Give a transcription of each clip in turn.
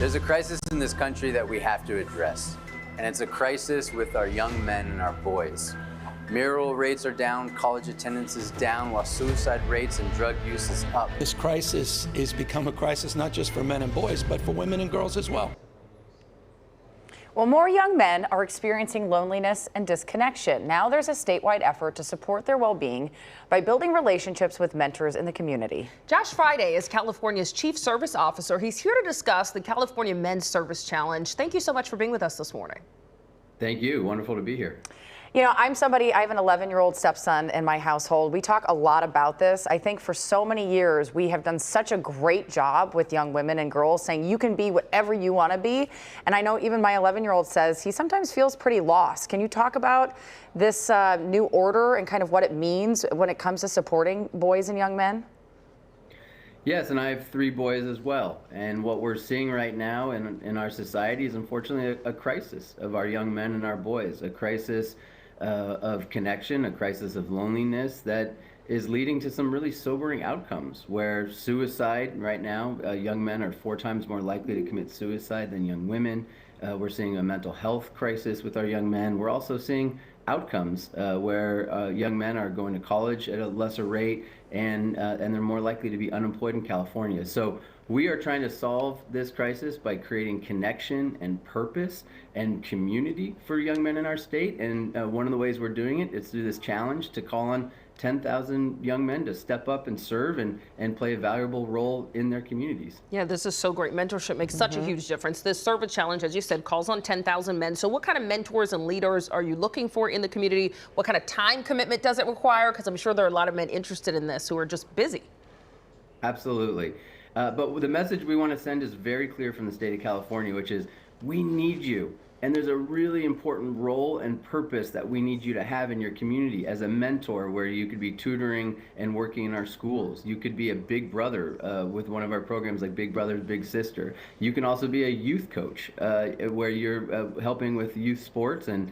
There's a crisis in this country that we have to address, and it's a crisis with our young men and our boys. Mural rates are down, college attendance is down, while suicide rates and drug use is up. This crisis has become a crisis not just for men and boys, but for women and girls as well. Well, more young men are experiencing loneliness and disconnection. Now there's a statewide effort to support their well-being by building relationships with mentors in the community. Josh Fryday is California's Chief Service Officer. He's here to discuss the California Men's Service Challenge. Thank you so much for being with us this morning. Thank you. Wonderful to be here. You know, I have an 11-year-old stepson in my household. We talk a lot about this. I think for so many years, we have done such a great job with young women and girls saying you can be whatever you want to be. And I know even my 11-year-old says he sometimes feels pretty lost. Can you talk about this new order and kind of what it means when it comes to supporting boys and young men? Yes, and I have 3 boys as well. And what we're seeing right now in our society is unfortunately a crisis of our young men and our boys, a crisis of connection, a crisis of loneliness that is leading to some really sobering outcomes where suicide right now, young men are 4 times more likely to commit suicide than young women. We're seeing a mental health crisis with our young men. We're also seeing outcomes where young men are going to college at a lesser rate and they're more likely to be unemployed in California. So we are trying to solve this crisis by creating connection and purpose and community for young men in our state. And one of the ways we're doing it is through this challenge to call on 10,000 young men to step up and serve and play a valuable role in their communities. Yeah, this is so great. Mentorship makes such a huge difference. This service challenge, as you said, calls on 10,000 men. So what kind of mentors and leaders are you looking for in the community? What kind of time commitment does it require? Because I'm sure there are a lot of men interested in this who are just busy. Absolutely. But the message we want to send is very clear from the state of California, which is we need you. And there's a really important role and purpose that we need you to have in your community as a mentor, where you could be tutoring and working in our schools. You could be a big brother with one of our programs like Big Brother, Big Sister. You can also be a youth coach where you're helping with youth sports and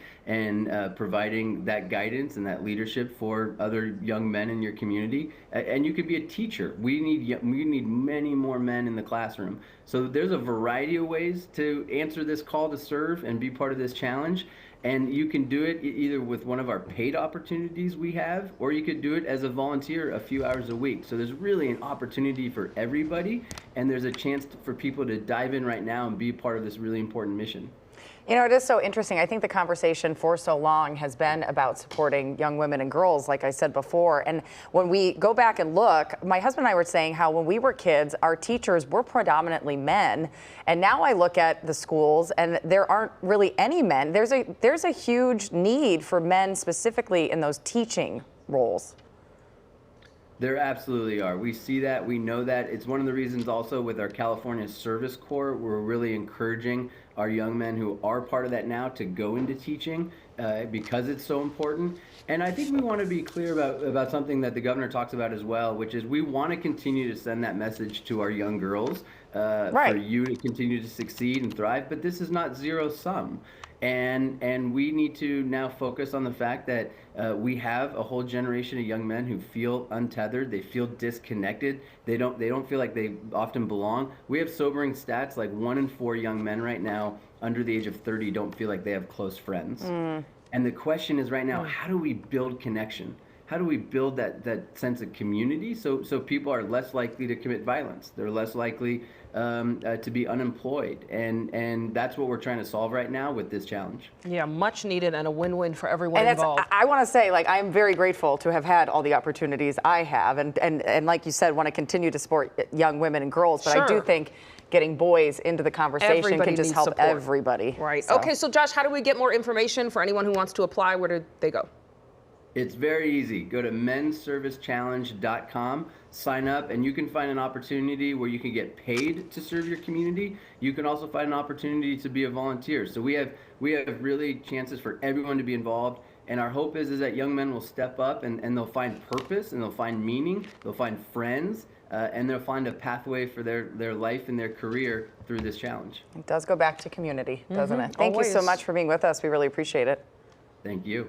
providing that guidance and that leadership for other young men in your community. And you could be a teacher. We need many more men in the classroom. So there's a variety of ways to answer this call to serve and be part of this challenge. And you can do it either with one of our paid opportunities we have, or you could do it as a volunteer a few hours a week. So there's really an opportunity for everybody, and there's a chance for people to dive in right now and be part of this really important mission. You know, it is so interesting. I think the conversation for so long has been about supporting young women and girls, like I said before. And when we go back and look, my husband and I were saying how when we were kids, our teachers were predominantly men. And now I look at the schools and there aren't really any men. There's a huge need for men specifically in those teaching roles. There absolutely are. We see that. We know that. It's one of the reasons also with our California Service Corps, we're really encouraging our young men who are part of that now to go into teaching because it's so important. And I think we want to be clear about something that the governor talks about as well, which is we want to continue to send that message to our young girls for you to continue to succeed and thrive. But this is not zero sum. And we need to now focus on the fact that we have a whole generation of young men who feel untethered. They feel disconnected. They don't feel like they often belong. We have sobering stats like 1 in 4 young men right now under the age of 30 don't feel like they have close friends. And the question is right now, how do we build connection? How do we build that sense of community so people are less likely to commit violence? They're less likely to be unemployed. And that's what we're trying to solve right now with this challenge. Yeah, much needed and a win-win for everyone involved. I want to say, like, I'm very grateful to have had all the opportunities I have. And like you said, want to continue to support young women and girls. But I do think getting boys into the conversation can just help everybody. Right. So. Okay, so Josh, how do we get more information for anyone who wants to apply? Where do they go? It's very easy. Go to mensservicechallenge.com, sign up, and you can find an opportunity where you can get paid to serve your community. You can also find an opportunity to be a volunteer. So we have really chances for everyone to be involved. And our hope is that young men will step up and they'll find purpose and they'll find meaning, they'll find friends, and they'll find a pathway for their life and their career through this challenge. It does go back to community, doesn't it? Thank you so much for being with us. We really appreciate it. Thank you.